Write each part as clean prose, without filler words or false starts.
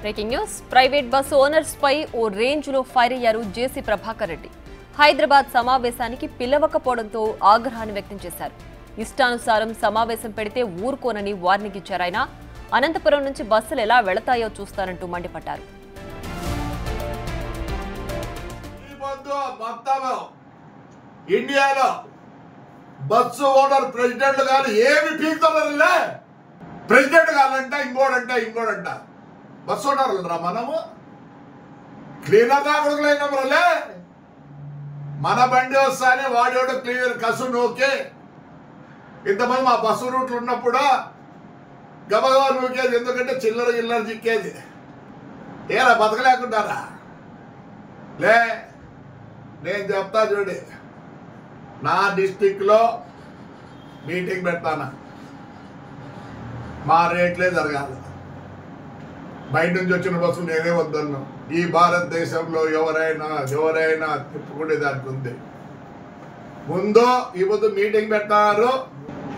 Breaking news private bus owners పై ఓ range లో ఫైర్ అయ్యారు జేసీ ప్రభాకర్ రెడ్డి. హైదరాబాద్ సమావేశానికి పిలవకపోవడంతో ఆగ్రహాన్ని వ్యక్తం చేశారు. ఇష్టానుసారం సమావేశం పెడితే ఊరుకోనని వార్నింగ్ ఇచ్చారు ఆయన. అనంతపురం నుంచి బస్సులు ఎలా వెళతాయో చూస్తారంటూ మండిపడ్డారు. ఇండియాలో బస్సు ఓనర్ ప్రెసిడెంట్ గారు ఏమి పీకుతారులే. ప్రెసిడెంట్ కావాలంట ఇంకోడంట బస్సు ఓనర్లు రా మనము క్లీనర్ కాకూడదులే. మన బండి వస్తానే వాడేవాడు క్లియర్ కసు నూకే. ఇంతమంది మా బస్సు రూట్లు ఉన్నప్పుడు గబగబా నూకేది, ఎందుకంటే చిల్లర చిక్కేది. ఏరా బతకలేకుంటారా లే. నేను చెప్తా చూడండి, నా డిస్టిక్లో మీటింగ్ పెడతాను, మా రేట్లే జరగాలి. బయట నుంచి వచ్చిన బస్సు నేనే వద్దన్నాను. ఈ భారతదేశంలో ఎవరైనా తిప్పుకునే దానికి ఉంది. ముందు ఈ పొద్దు మీటింగ్ పెట్టారు.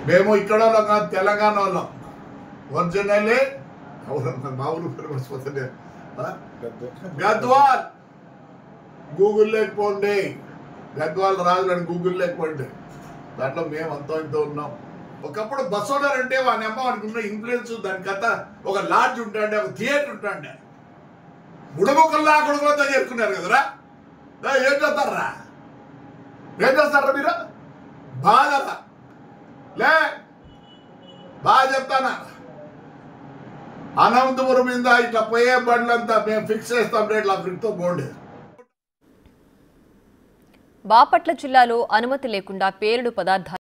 మేము ఇక్కడ వాళ్ళం కాదు, తెలంగాణ వాళ్ళం. ఒరిజినల్లీ మా ఊరు మర్చిపోతుంది, గద్వాల్. గూగుల్ లేకపోండి, గద్వాల్ రాజులని గూగుల్ లేకపోండి. దాంట్లో మేము అంతో ఇంతో ఉన్నాం. ఒకప్పుడు బస్ ఓనర్ అంటే వాని అమ్మ వానికి ఉన్న ఇన్ఫ్లుయెన్స్, దాని కథ ఒక లాడ్జ్ ఉంటాండే, ఒక థియేటర్ ఉంటాండే. బుడముక్కల్లా కొడుకులతో చేరుకున్నారు కదరా. ఏం చేస్తారా మీరు? బాధరా లే. బాగా చెప్తానా, అనంతపురం మీద ఇట్లా పోయే బండ్లంతా మేము ఫిక్స్ చేస్తాం రేట్ల ఫ్రిక్తో పోండి. బాపట్ల జిల్లాలో అనుమతి లేకుండా పేలుడు పదార్థాలు